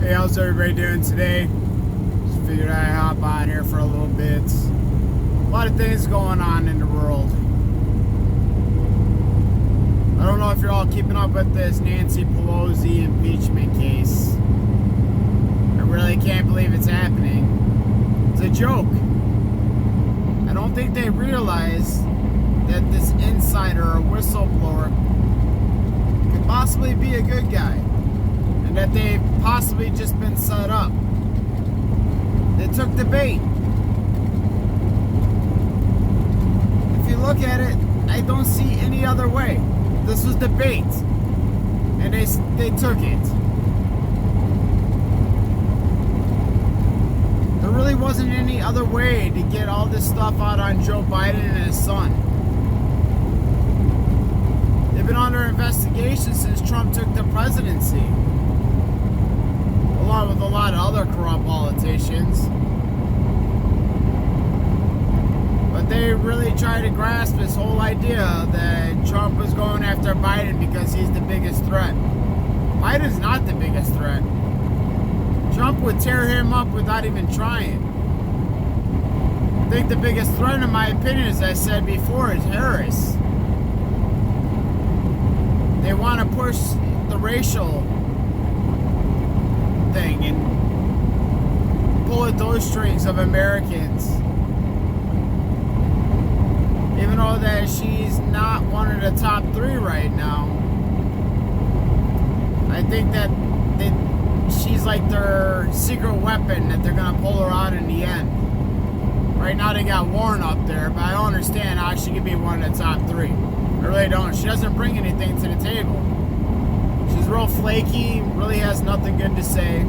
Hey, how's everybody doing today? Just figured I'd hop on here for a little bit. A lot of things going on in the world. I don't know if you're all keeping up with this Nancy Pelosi impeachment case. I really can't believe it's happening. It's a joke. I don't think they realize that this insider or whistleblower could possibly be a good guy, and that they've possibly just been set up. They took the bait. If you look at it, I don't see any other way. This was the bait, and they took it. There really wasn't any other way to get all this stuff out on Joe Biden and his son. They've been under investigation since Trump took the presidency, along with a lot of other corrupt politicians. But they really try to grasp this whole idea that Trump was going after Biden because he's the biggest threat. Biden's not the biggest threat. Trump would tear him up without even trying. I think the biggest threat, in my opinion, as I said before, is Harris. They want to push the racial thing and pull at those strings of Americans. Even though that she's not one of the top three right now, I think that she's like their secret weapon that they're going to pull her out in the end. Right now they got Warren up there, but I don't understand how she could be one of the top three. I really don't. She doesn't bring anything to the table. She's real flaky, really has nothing good to say.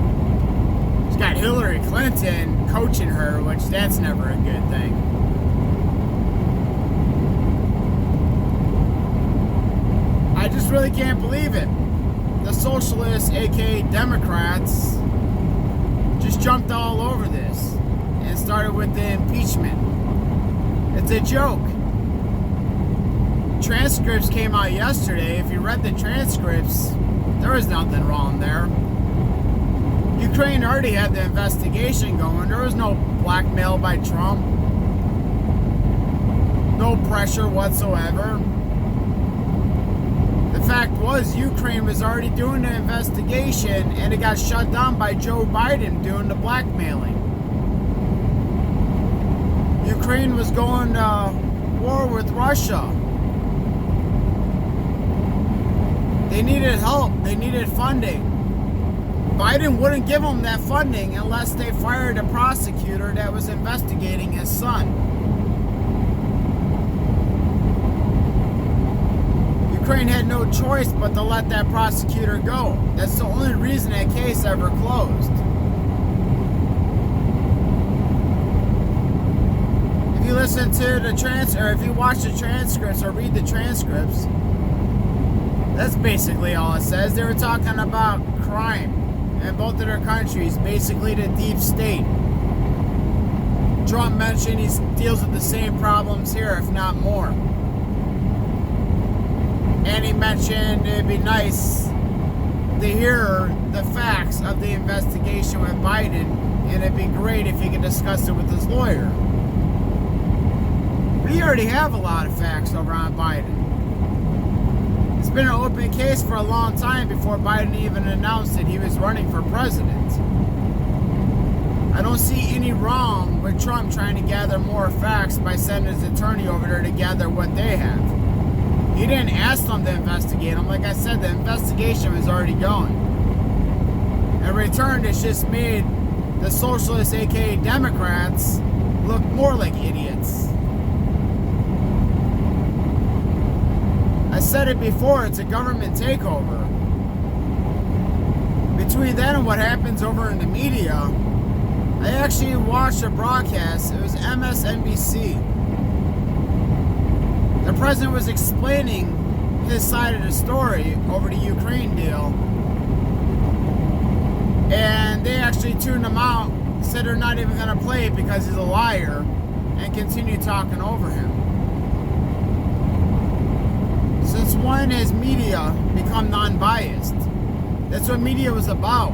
She's got Hillary Clinton coaching her, which that's never a good thing. I just really can't believe it. The socialists, aka Democrats, just jumped all over this and started with the impeachment. It's a joke. Transcripts came out yesterday. If you read the transcripts, there was nothing wrong there. Ukraine already had the investigation going. There was no blackmail by Trump. No pressure whatsoever. The fact was, Ukraine was already doing the investigation, and it got shut down by Joe Biden doing the blackmailing. Ukraine was going to war with Russia. They needed help. They needed funding. Biden wouldn't give them that funding unless they fired a prosecutor that was investigating his son. Ukraine had no choice but to let that prosecutor go. That's the only reason that case ever closed. If you listen to the or if you watch the transcripts or read the transcripts, that's basically all it says. They were talking about crime in both of their countries, basically the deep state. Trump mentioned he deals with the same problems here, if not more. And he mentioned it'd be nice to hear the facts of the investigation with Biden, and it'd be great if he could discuss it with his lawyer. We already have a lot of facts over on Biden. It's been an open case for a long time before Biden even announced that he was running for president. I don't see any wrong with Trump trying to gather more facts by sending his attorney over there to gather what they have. He didn't ask them to investigate them. Like I said, the investigation was already going. In return, it's just made the socialists, aka Democrats, look more like idiots. I said it before, it's a government takeover. Between that and what happens over in the media, I actually watched a broadcast. It was MSNBC. The president was explaining his side of the story over the Ukraine deal, and they actually tuned him out, said they're not even going to play it because he's a liar, and continued talking over him. Since when has media become non-biased? That's what media was about.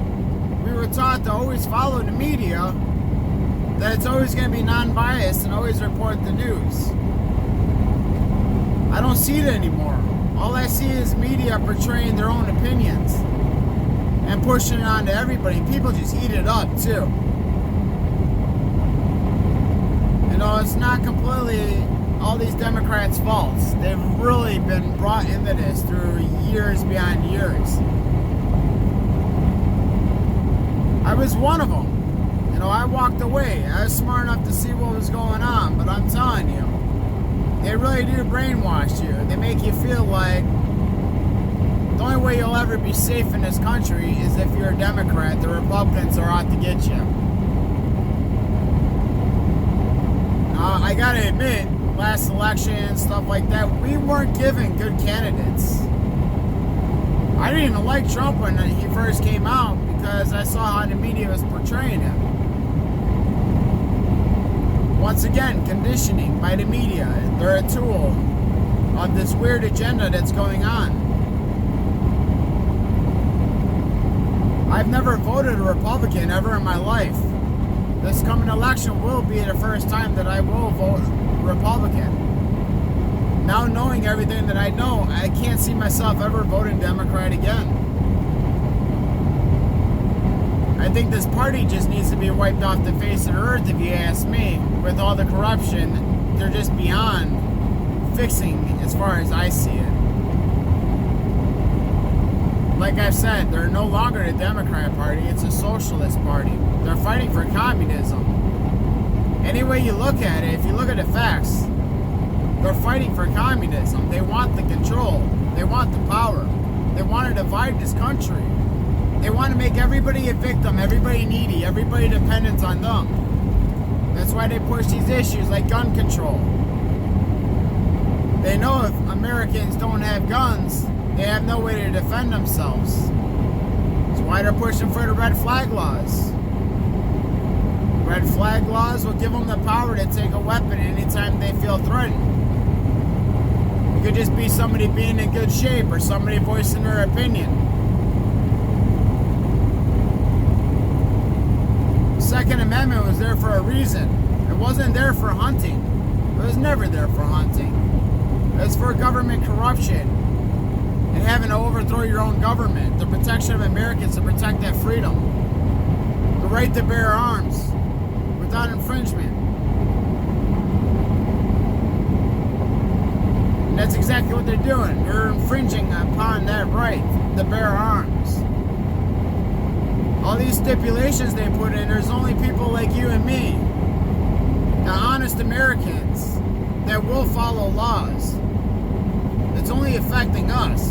we were taught to always follow the media, that it's always going to be non-biased and always report the news. I don't see it anymore. All I see is media portraying their own opinions and pushing it on to everybody. People just eat it up too. You know, it's not completely all these Democrats' faults. They've really been brought into this through years beyond years. I was one of them. You know, I walked away. I was smart enough to see what was going on, but I'm telling you, they really do brainwash you. They make you feel like the only way you'll ever be safe in this country is if you're a Democrat. The Republicans are out to get you. I gotta admit, last election, stuff like that, we weren't given good candidates. I didn't even like Trump when he first came out because I saw how the media was portraying him. Once again, conditioning by the media. They're a tool of this weird agenda that's going on. I've never voted a Republican ever in my life. This coming election will be the first time that I will vote Republican. Now knowing everything that I know, I can't see myself ever voting Democrat again. I think this party just needs to be wiped off the face of the earth, if you ask me. With all the corruption, they're just beyond fixing as far as I see it. Like I've said, they're no longer the Democrat Party, it's a socialist party. They're fighting for communism. Any way you look at it, if you look at the facts, they're fighting for communism. They want the control. They want the power. They want to divide this country. They want to make everybody a victim, everybody needy, everybody dependent on them. That's why they push these issues like gun control. They know if Americans don't have guns, they have no way to defend themselves. That's why they're pushing for the red flag laws. Red flag laws will give them the power to take a weapon anytime they feel threatened. It could just be somebody being in good shape or somebody voicing their opinion. The Second Amendment was there for a reason. It wasn't there for hunting. It was never there for hunting. It was for government corruption and having to overthrow your own government. The protection of Americans to protect that freedom. The right to bear arms without infringement. And that's exactly what they're doing. They're infringing upon that right to bear arms. All these stipulations they put in, there's only people like you and me, the honest Americans, that will follow laws. It's only affecting us.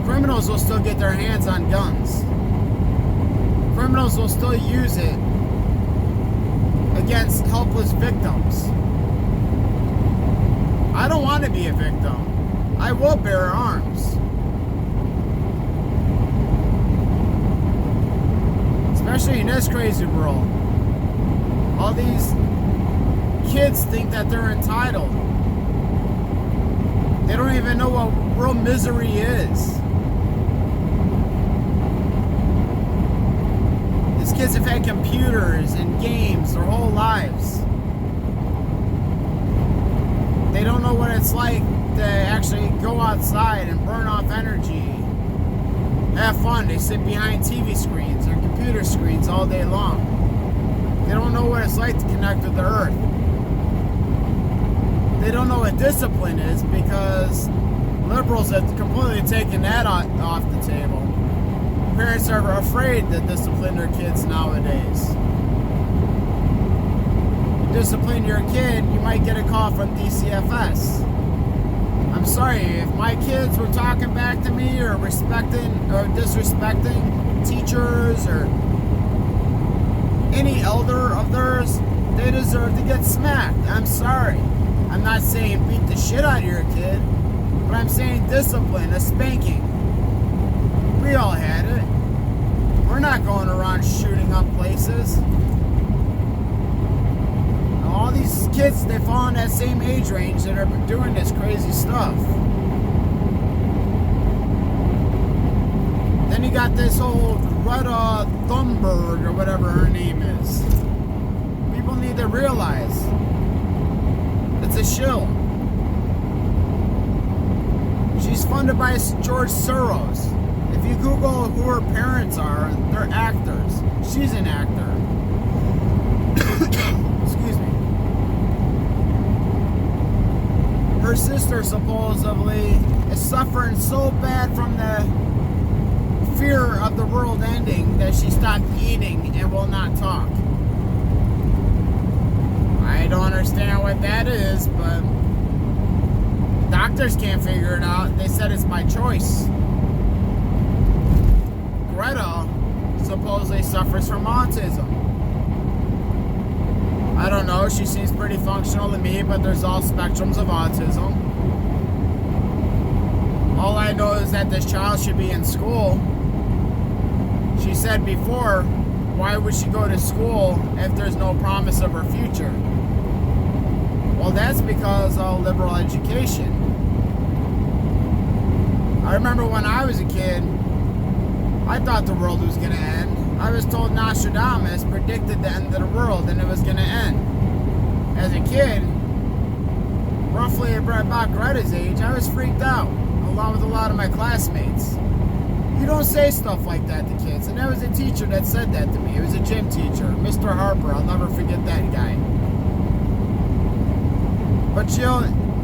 Criminals will still get their hands on guns. Criminals will still use it against helpless victims. I don't want to be a victim. I will bear arms. Especially in this crazy world. All these kids think that they're entitled. They don't even know what real misery is. These kids have had computers and games their whole lives. They don't know what it's like to actually go outside and burn off energy. Have fun. They sit behind TV screens or computer screens all day long. They don't know what it's like to connect with the earth. They don't know what discipline is because liberals have completely taken that off the table. Parents are afraid to discipline their kids nowadays. Discipline your kid, you might get a call from DCFS. I'm sorry, if my kids were talking back to me or disrespecting teachers or any elder of theirs, they deserve to get smacked. I'm sorry. I'm not saying beat the shit out of your kid, but I'm saying discipline, a spanking. We all had it. We're not going around shooting up places. All these kids, they fall in that same age range that are doing this crazy stuff. Then Then you got this old Greta Thunberg, or whatever her name is. People need to realize it's a shill. She's funded by George Soros. If you Google who her parents are, they're actors. She's an actor. Excuse me. Her sister supposedly is suffering so bad from the fear of the world ending that she stopped eating and will not talk. I don't understand what that is, but doctors can't figure it out. They said it's by choice. Greta supposedly suffers from autism. I don't know, she seems pretty functional to me, but there's all spectrums of autism. All I know is that this child should be in school. She said before, why would she go to school if there's no promise of her future? Well, that's because of liberal education. I remember when I was a kid, I thought the world was going to end. I was told Nostradamus predicted the end of the world and it was going to end. As a kid, roughly about Greta's age, I was freaked out, along with a lot of my classmates. You don't say stuff like that to kids. And there was a teacher that said that to me. It was a gym teacher, Mr. Harper. I'll never forget that guy. But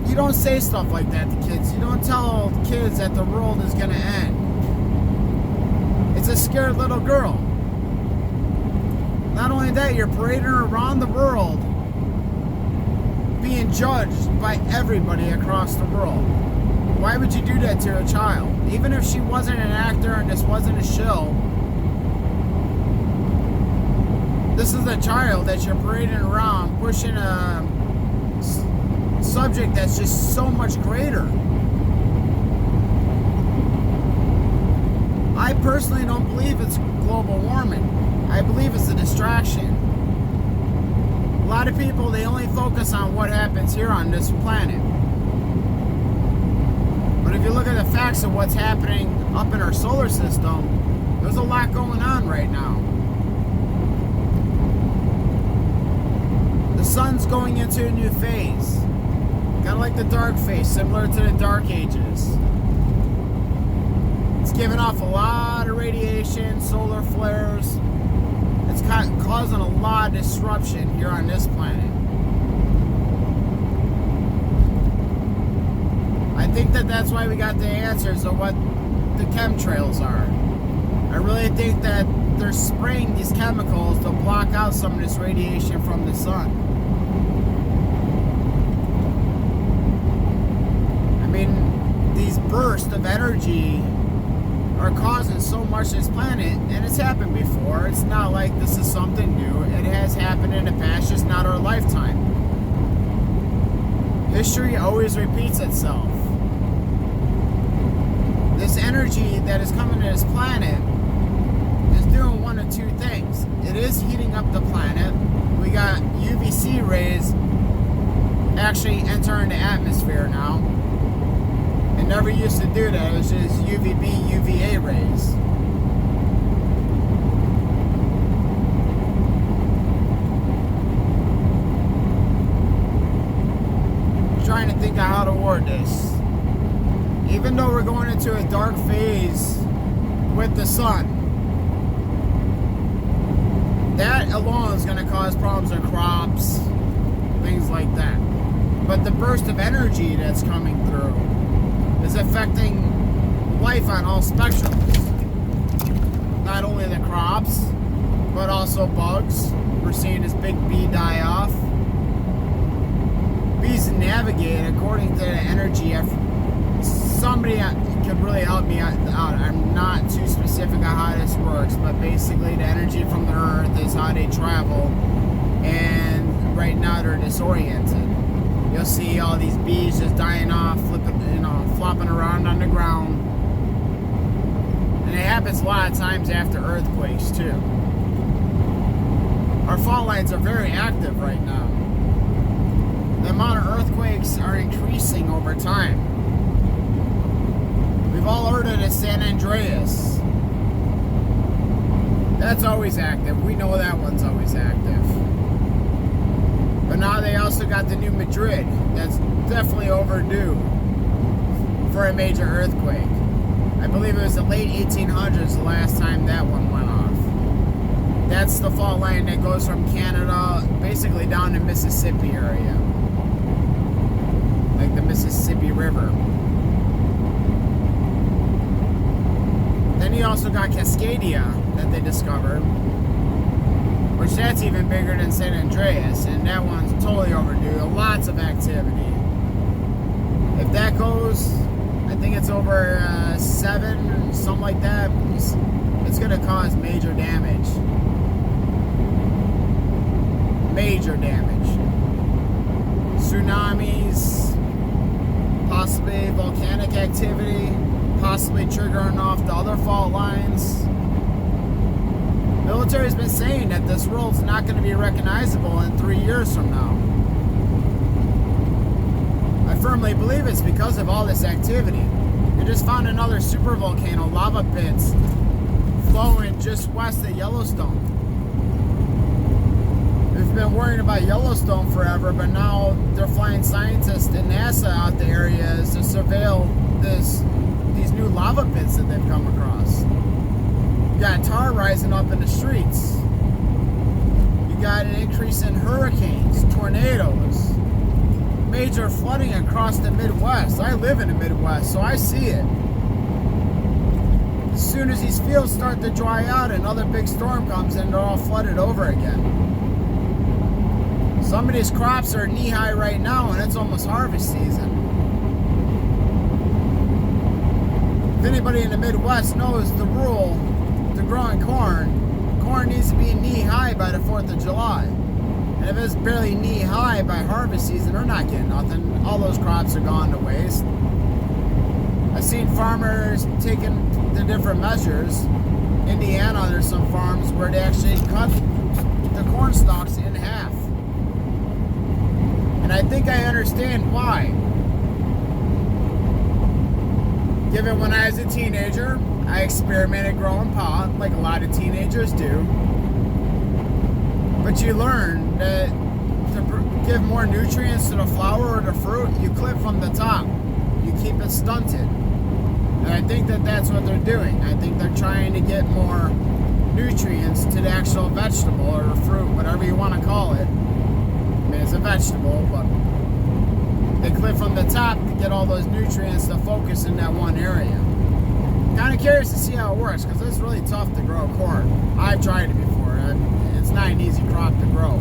you don't say stuff like that to kids. You don't tell kids that the world is going to end. It's a scared little girl. Not only that, you're parading her around the world, being judged by everybody across the world. Why would you do that to a child? Even if she wasn't an actor and this wasn't a shill, this is a child that you're parading around, pushing a subject that's just so much greater. I personally don't believe it's global warming. I believe it's a distraction. A lot of people, they only focus on what happens here on this planet. But if you look at the facts of what's happening up in our solar system, there's a lot going on right now. The sun's going into a new phase. Kind of like the dark phase, similar to the Dark Ages. It's giving off a lot of radiation, solar flares. It's causing a lot of disruption here on this planet. I think that's why we got the answers of what the chemtrails are. I really think that they're spraying these chemicals to block out some of this radiation from the sun. I mean, these bursts of energy are causing so much this planet, and it's happened before. It's not like this is something new. It has happened in the past, just not our lifetime. History always repeats itself. This energy that is coming to this planet is doing one of two things. It is heating up the planet. We got UVC rays actually entering the atmosphere now. It never used to do that. It was just UVB, UVA rays. I'm trying to think of how to word this. Even though we're going into a dark phase with the sun, that alone is going to cause problems with crops, things like that. But the burst of energy that's coming through is affecting life on all spectrums. Not only the crops, but also bugs. We're seeing this big bee die off. Bees navigate according to the energy. Somebody could really help me out. I'm not too specific on how this works, but basically the energy from the earth is how they travel, and right now they're disoriented. You'll see all these bees just dying off, flopping around on the ground. And it happens a lot of times after earthquakes too. Our fault lines are very active right now. The amount of earthquakes are increasing over time. We've all heard of the San Andreas. That's always active. We know that one's always active. But now they also got the new Madrid. That's definitely overdue for a major earthquake. I believe it was the late 1800s the last time that one went off. That's the fault line that goes from Canada basically down to Mississippi area. Like the Mississippi River. Then you also got Cascadia that they discovered, which that's even bigger than San Andreas, and that one's totally overdue. Lots of activity. If that goes, I think it's over 7, something like that, it's going to cause major damage. Major damage. Tsunamis, possibly volcanic activity, possibly triggering off the other fault lines. The military's been saying that this world's not going to be recognizable in 3 years from now. I firmly believe it's because of all this activity. They just found another supervolcano lava pits flowing just west of Yellowstone. We've been worrying about Yellowstone forever, but now they're flying scientists and NASA out the areas to surveil these new lava pits that they've come across. You got tar rising up in the streets. You got an increase in hurricanes, tornadoes, major flooding across the Midwest. I live in the Midwest, so I see it. As soon as these fields start to dry out, another big storm comes in, they're all flooded over again. Some of these crops are knee-high right now, and it's almost harvest season. If anybody in the Midwest knows the rule to growing corn needs to be knee-high by the 4th of July. And if it's barely knee-high by harvest season, they're not getting nothing. All those crops are gone to waste. I've seen farmers taking the different measures. Indiana, there's some farms where they actually cut the corn stalks in half. And I think I understand why. Given when I was a teenager, I experimented growing pot, like a lot of teenagers do. But you learn that to give more nutrients to the flower or the fruit, you clip from the top. You keep it stunted. And I think that that's what they're doing. I think they're trying to get more nutrients to the actual vegetable or the fruit, whatever you want to call it. I mean, it's a vegetable, but they clip from the top to get all those nutrients to focus in that one area. Kind of curious to see how it works, because it's really tough to grow corn. I've tried it before. It's not an easy crop to grow.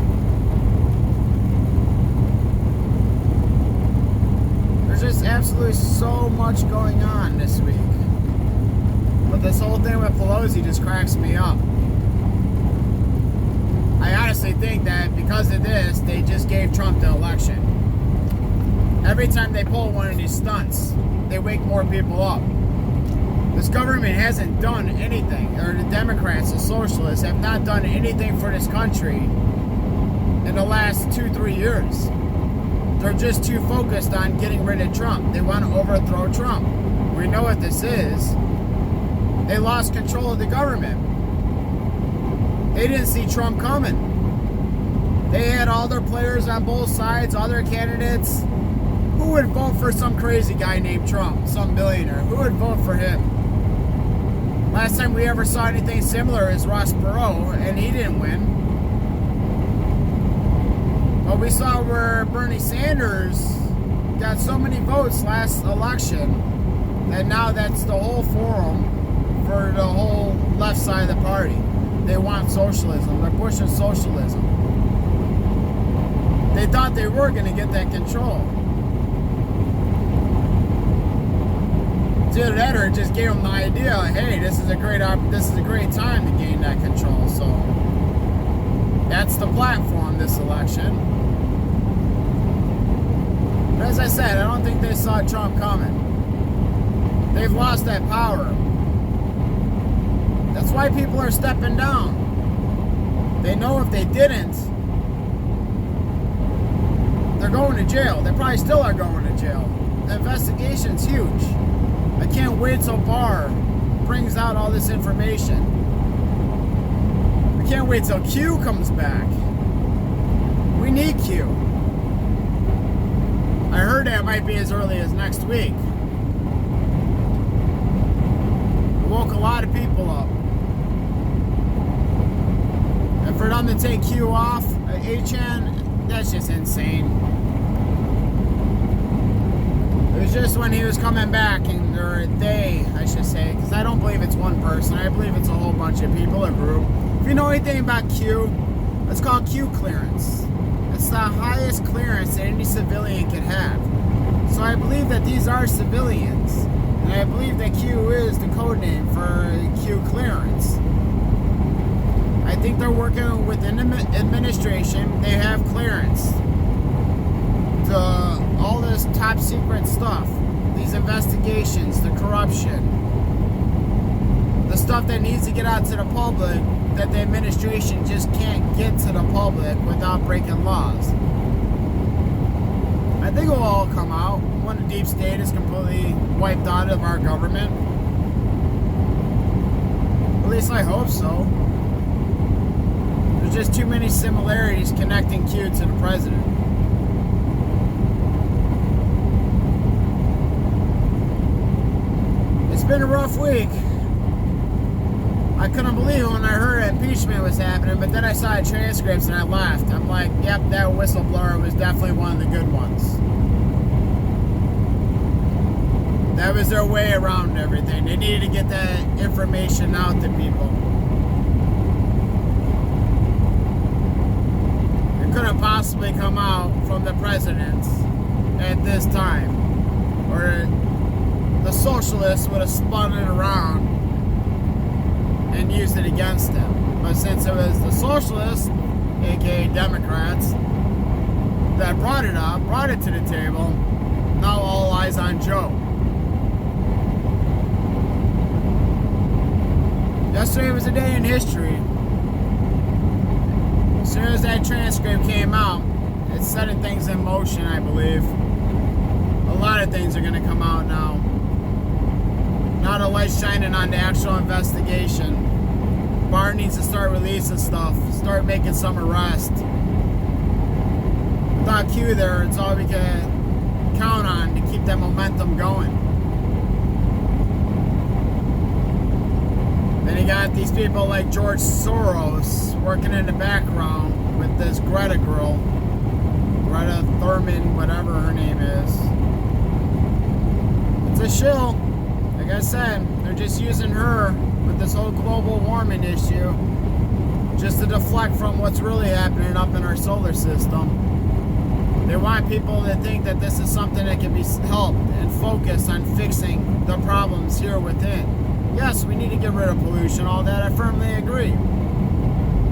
There's just absolutely so much going on this week. But this whole thing with Pelosi just cracks me up. I honestly think that because of this, they just gave Trump the election. Every time they pull one of these stunts, they wake more people up. This government hasn't done anything, or the Democrats, the socialists, have not done anything for this country in the last 2-3 years. They're just too focused on getting rid of Trump. They want to overthrow Trump. We know what this is. They lost control of the government. They didn't see Trump coming. They had all their players on both sides, all their candidates. Who would vote for some crazy guy named Trump, some billionaire? Who would vote for him? Last time we ever saw anything similar is Ross Perot, and he didn't win. But we saw where Bernie Sanders got so many votes last election that now that's the whole forum for the whole left side of the party. They want socialism. They're pushing socialism. They thought they were going to get that control. Either that or it just gave them the idea, hey, this is a great time to gain that control. So that's the platform this election. But as I said, I don't think they saw Trump coming. They've lost that power. That's why people are stepping down. They know if they didn't, they're going to jail. They probably still are going to jail. The investigation's huge. I can't wait till Barr brings out all this information. can't wait till Q comes back. We need Q. I heard that might be as early as next week. It woke a lot of people up. And for them to take Q off, Chen, that's just insane. It was just when he was coming back, or they, I should say, because I don't believe it's one person. I believe it's a whole bunch of people, a group. If you know anything about Q, it's called Q clearance. It's the highest clearance that any civilian can have. So I believe that these are civilians. And I believe that Q is the code name for Q clearance. I think they're working within the administration. They have clearance to all this top secret stuff. These investigations, the corruption. The stuff that needs to get out to the public that the administration just can't get to the public without breaking laws. I think it will all come out when the deep state is completely wiped out of our government. At least I hope so. There's just too many similarities connecting Q to the president. It's been a rough week. I couldn't believe it when I heard impeachment was happening, but then I saw the transcripts and I laughed. I'm like, yep, that whistleblower was definitely one of the good ones. That was their way around everything. They needed to get that information out to people. It couldn't possibly come out from the presidents at this time. Or the socialists would have spun it around and used it against them. But since it was the socialists, aka Democrats, that brought it up, brought it to the table, now all eyes on Joe. Yesterday was a day in history. As soon as that transcript came out, it's setting things in motion, I believe. A lot of things are going to come out now. Now the light's shining on the actual investigation. Barr needs to start releasing stuff, start making some arrests. Without Q there, it's all we can count on to keep that momentum going. Then you got these people like George Soros working in the background with this Greta girl, Greta Thurman, whatever her name is. It's a shill. Like I said, they're just using her with this whole global warming issue just to deflect from what's really happening up in our solar system. They want people to think that this is something that can be helped and focused on fixing the problems here within. Yes, we need to get rid of pollution, all that, I firmly agree.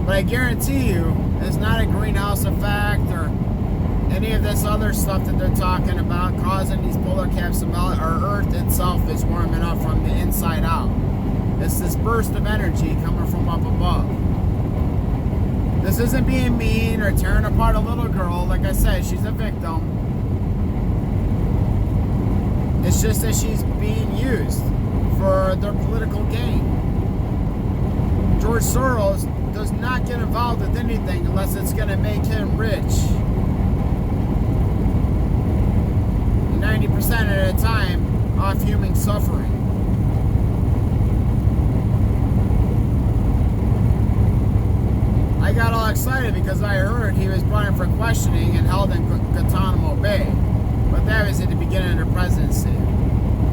But I guarantee you, it's not a greenhouse effect or any of this other stuff that they're talking about causing these polar caps to melt. Our Earth itself is warming up from the inside out. It's this burst of energy coming from up above. This isn't being mean or tearing apart a little girl. Like I said, she's a victim. It's just that she's being used for their political gain. George Soros does not get involved with anything unless it's going to make him rich. 90% of the time off human suffering. I got all excited because I heard he was brought in for questioning and held in Guantanamo Bay. But that was at the beginning of the presidency.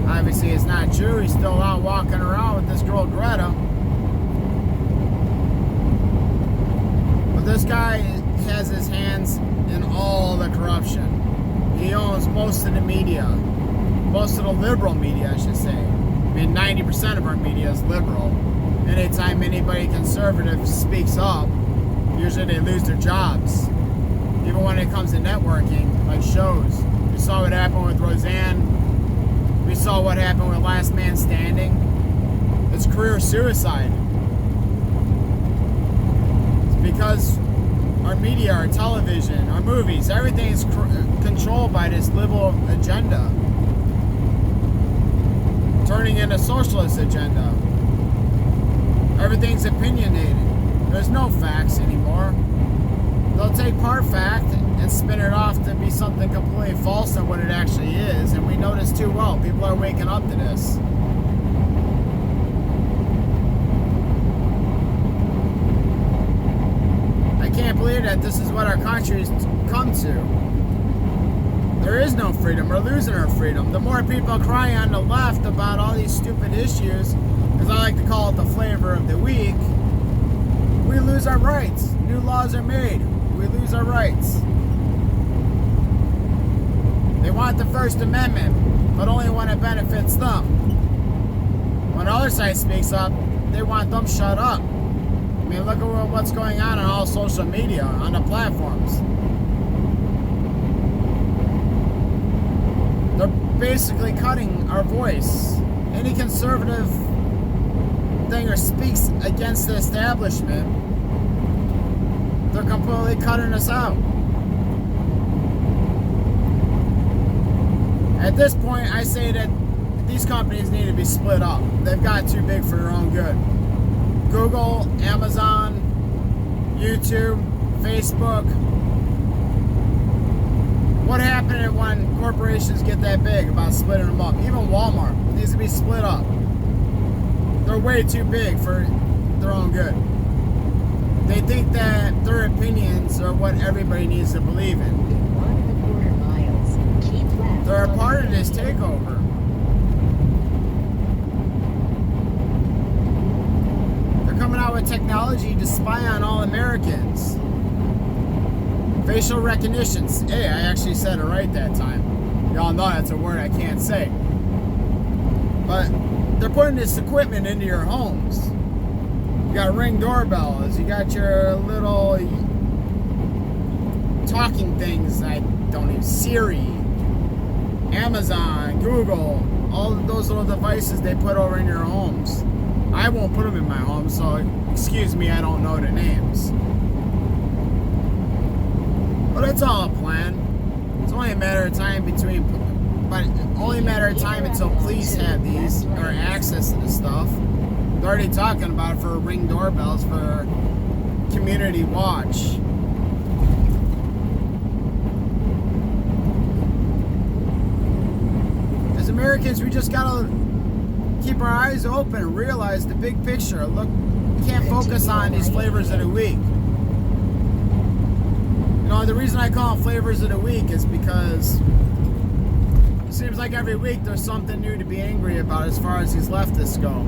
Obviously it's not true. He's still out walking around with this girl Greta. But this guy has his hands in all the corruption. He owns most of the media. Most of the liberal media, I should say. I mean, 90% of our media is liberal. Anytime anybody conservative speaks up, usually they lose their jobs. Even when it comes to networking, like shows. We saw what happened with Roseanne. We saw what happened with Last Man Standing. It's career suicide. It's because our media, our television, our movies, everything is controlled by this liberal agenda. Turning into a socialist agenda. Everything's opinionated. There's no facts anymore. They'll take part fact and spin it off to be something completely false than what it actually is, and we know this too well. People are waking up to this. I can't believe that this is what our country's come to. There is no freedom. We're losing our freedom. The more people cry on the left about all these stupid issues, as I like to call it the flavor of the week, we lose our rights. New laws are made. We lose our rights. They want the First Amendment, but only when it benefits them. When the other side speaks up, they want them shut up. I mean, look at what's going on all social media, on the platforms. They're basically cutting our voice. Any conservative thing or speaks against the establishment, they're completely cutting us out. At this point, I say that these companies need to be split up. They've got too big for their own good. Google, Amazon, YouTube, Facebook. What happened when corporations get that big about splitting them up? Even Walmart needs to be split up. They're way too big for their own good. They think that their opinions are what everybody needs to believe in. 1.25 miles. Keep left. They're a part of this takeover. Coming out with technology to spy on all Americans. Facial recognitions. Hey, I actually said it right that time. Y'all know that's a word I can't say. But they're putting this equipment into your homes. You got Ring doorbells. You got your little talking things. I don't even Siri, Amazon, Google, all of those little devices they put over in your homes. I won't put them in my home, so excuse me, I don't know the names. But it's all a plan. It's only a matter of time until police have these or access to this stuff. They're already talking about it for Ring doorbells for community watch. As Americans, we just gotta keep our eyes open and realize the big picture. Look, we can't focus on these flavors of the week. You know, the reason I call them flavors of the week is because it seems like every week there's something new to be angry about as far as these leftists go.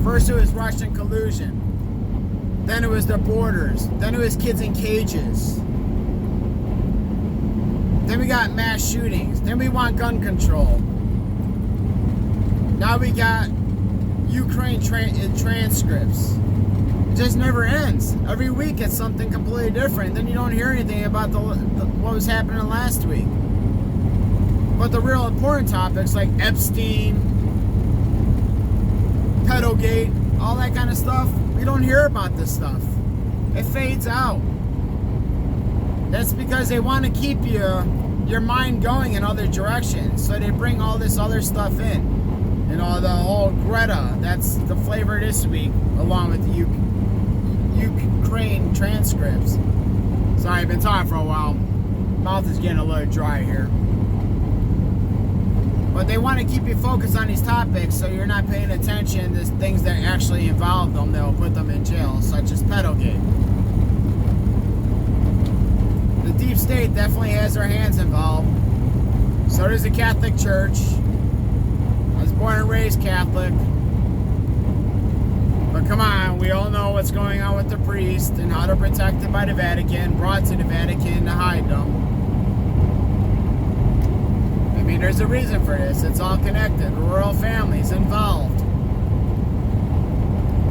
First it was Russian collusion. Then it was the borders. Then it was kids in cages. Then we got mass shootings. Then we want gun control. Now we got Ukraine transcripts. It just never ends. Every week it's something completely different. Then you don't hear anything about what was happening last week. But the real important topics like Epstein, Pedogate, all that kind of stuff, we don't hear about this stuff. It fades out. That's because they want to keep your mind going in other directions. So they bring all this other stuff in. You know, the whole Greta, that's the flavor this week, along with the Ukraine transcripts. Sorry, I've been talking for a while. Mouth is getting a little dry here. But they want to keep you focused on these topics so you're not paying attention to things that actually involve them that will put them in jail, such as Pedogate. The deep state definitely has their hands involved. So does the Catholic Church. I was born and raised Catholic. But come on, we all know what's going on with the priest and how they're protected by the Vatican, brought to the Vatican to hide them. I mean, there's a reason for this. It's all connected. The royal family's involved.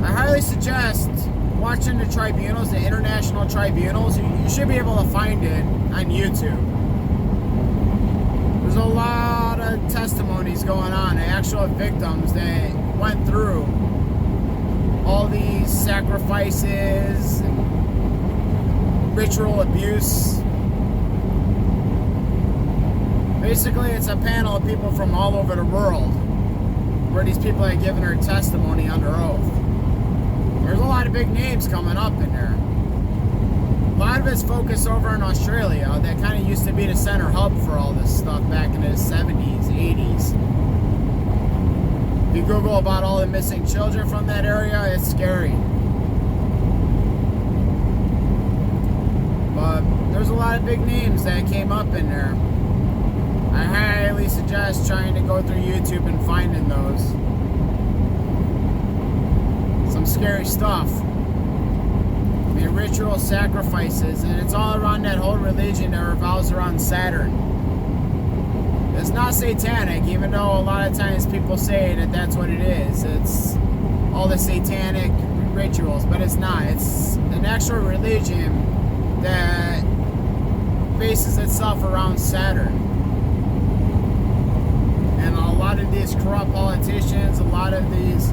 I highly suggest watching the tribunals, the international tribunals. You should be able to find it on YouTube. There's a lot of testimonies going on, the actual victims that went through all these sacrifices and ritual abuse. Basically, it's a panel of people from all over the world where these people are giving their testimony under oath. There's a lot of big names coming up in there. A lot of it's focused over in Australia. That kind of used to be the center hub for all this stuff back in the 70s, 80s. If you Google about all the missing children from that area, it's scary. But there's a lot of big names that came up in there. I highly suggest trying to go through YouTube and finding those. Some scary stuff. I mean, ritual sacrifices, and it's all around that whole religion that revolves around Saturn. It's not satanic, even though a lot of times people say that that's what it is. It's all the satanic rituals, but it's not. It's an actual religion that bases itself around Saturn. And a lot of these corrupt politicians, a lot of these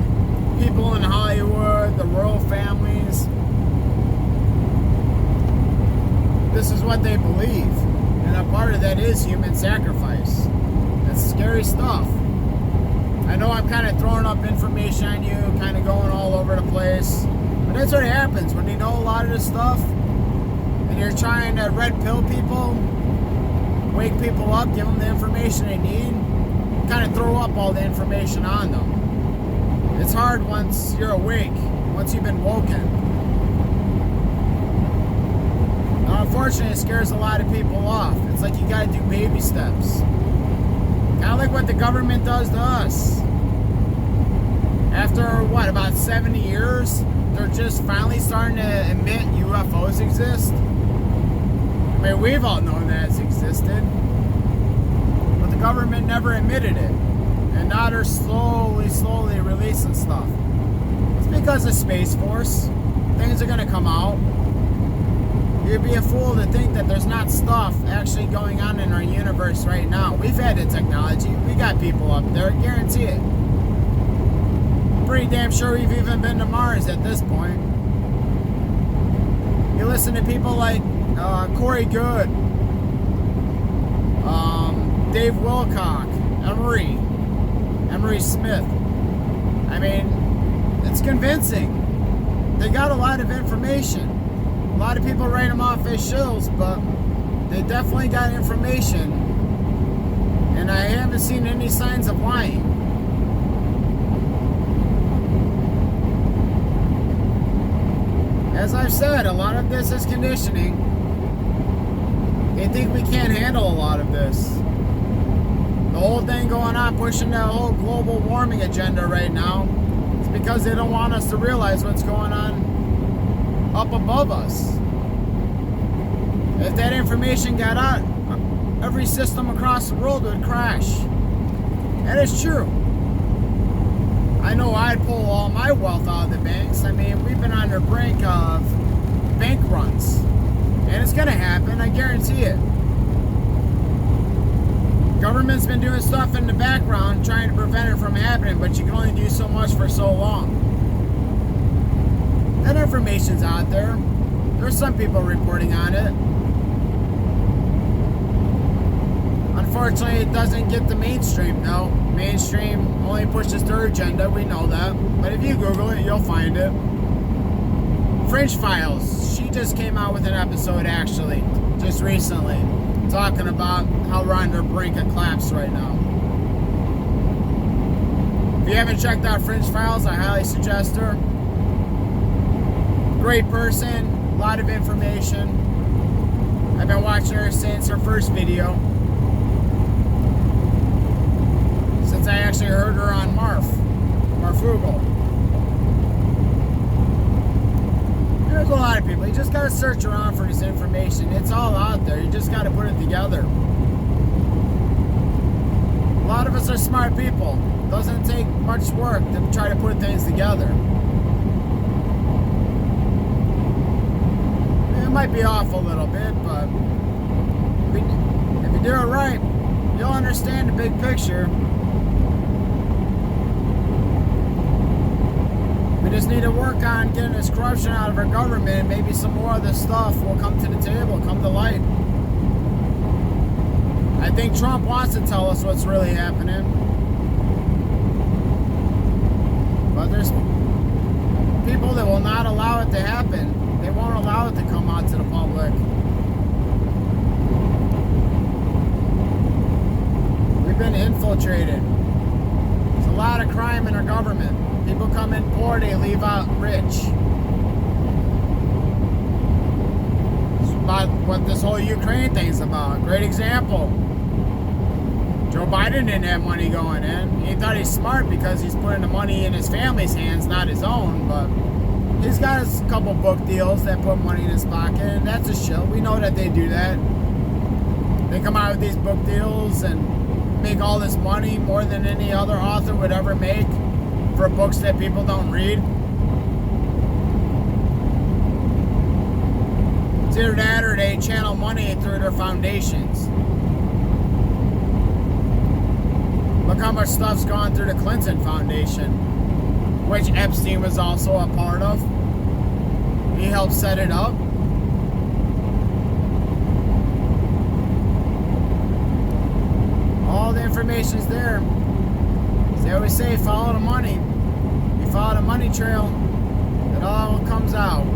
people in Hollywood, the royal families, this is what they believe. And a part of that is human sacrifice. That's scary stuff. I know I'm kind of throwing up information on you, kind of going all over the place. But that's what happens when you know a lot of this stuff and you're trying to red pill people, wake people up, give them the information they need, kind of throw up all the information on them. It's hard once you're awake, once you've been woken. Now, unfortunately, it scares a lot of people off. It's like you gotta do baby steps. Kind of like what the government does to us. After, what, about 70 years, they're just finally starting to admit UFOs exist. I mean, we've all known that it's existed. But the government never admitted it. And now they're slowly releasing stuff. It's because of Space Force. Things are going to come out. You'd be a fool to think that there's not stuff actually going on in our universe right now. We've had the technology. We got people up there. Guarantee it. Pretty damn sure we've even been to Mars at this point. You listen to people like Corey Good, Dave Wilcock, Emery Smith. I mean, it's convincing. They got a lot of information. A lot of people write them off as shills, but they definitely got information. And I haven't seen any signs of lying. As I've said, a lot of this is conditioning. They think we can't handle a lot of this. The whole thing going on, pushing that whole global warming agenda right now, it's because they don't want us to realize what's going on up above us. If that information got out, every system across the world would crash. That is true. I know I'd pull all my wealth out of the banks. I mean, we've been on the brink of bank runs. And it's gonna happen, I guarantee it. Government's been doing stuff in the background trying to prevent it from happening, but you can only do so much for so long. That information's out there. There's some people reporting on it. Unfortunately, it doesn't get the mainstream, though. Mainstream only pushes their agenda, we know that. But if you Google it, you'll find it. Fringe Files, she just came out with an episode, actually, just recently, talking about how we're on the brink of collapse right now. If you haven't checked out Fringe Files, I highly suggest her. Great person, a lot of information. I've been watching her since her first video. Since I actually heard her on Marfugal. There's a lot of people. You just gotta search around for this information. It's all out there. You just gotta put it together. A lot of us are smart people. It doesn't take much work to try to put things together. It might be off a little bit, but if you do it right, you'll understand the big picture. We just need to work on getting this corruption out of our government. Maybe some more of this stuff will come to the table, come to light. I think Trump wants to tell us what's really happening. But there's people that will not not allow it to happen. They won't allow it to come out to the public. We've been infiltrated. There's a lot of crime in our government. People come in poor, they leave out rich. It's about what this whole Ukraine thing's about. Great example. Joe Biden didn't have money going in. He thought he's smart because he's putting the money in his family's hands, not his own, but he's got a couple book deals that put money in his pocket, and that's a shill. We know that they do that. They come out with these book deals and make all this money, more than any other author would ever make, for books that people don't read. It's either that or they channel money through their foundations. Look how much stuff's gone through the Clinton Foundation, which Epstein was also a part of. He helped set it up. All the information's there. As they always say, follow the money. You follow the money trail, it all comes out.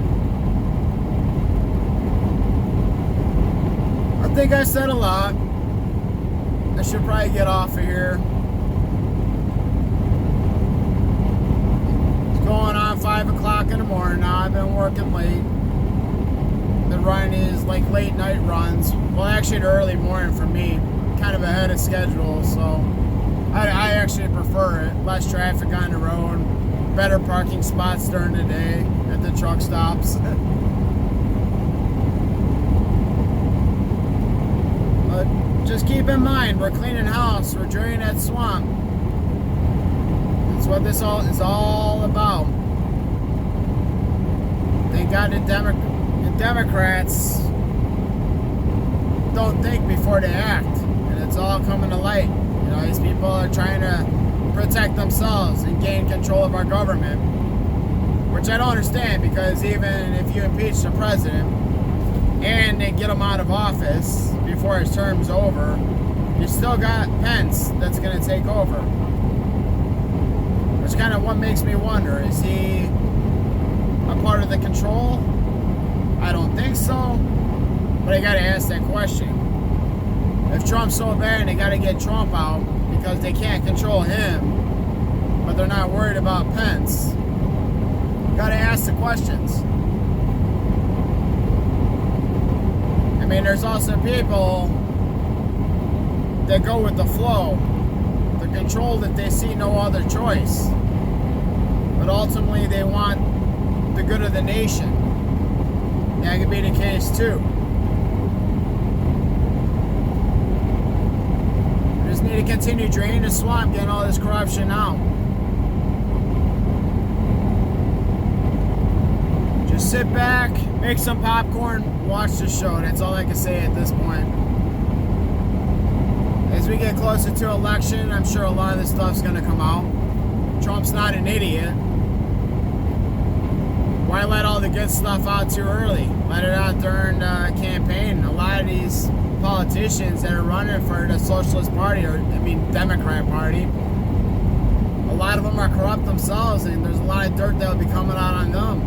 I think I said a lot. I should probably get off of here. Going on 5 o'clock in the morning now. I've been working late. The run is like late night runs. Well, actually the early morning for me. Kind of ahead of schedule, so I actually prefer it. Less traffic on the road. Better parking spots during the day at the truck stops. But just keep in mind, we're cleaning house. We're draining that swamp. That's what this all is all about. Thank God the Democrats don't think before they act, and it's all coming to light. You know, these people are trying to protect themselves and gain control of our government, which I don't understand, because even if you impeach the president and they get him out of office before his term's over, you still got Pence that's going to take over. Which kind of what makes me wonder, is he a part of the control? I don't think so, but I gotta ask that question. If Trump's so bad, they gotta get Trump out because they can't control him, but they're not worried about Pence. Gotta ask the questions. I mean, there's also people that go with the flow. They're controlled if they see no other choice. But ultimately, they want the good of the nation. That could be the case too. We just need to continue draining the swamp, getting all this corruption out. Just sit back, make some popcorn, watch the show. That's all I can say at this point. As we get closer to election, I'm sure a lot of this stuff's going to come out. Trump's not an idiot. Why let all the good stuff out too early? Let it out during the campaign. A lot of these politicians that are running for the Socialist Party, Democrat Party, a lot of them are corrupt themselves, and there's a lot of dirt that'll be coming out on them.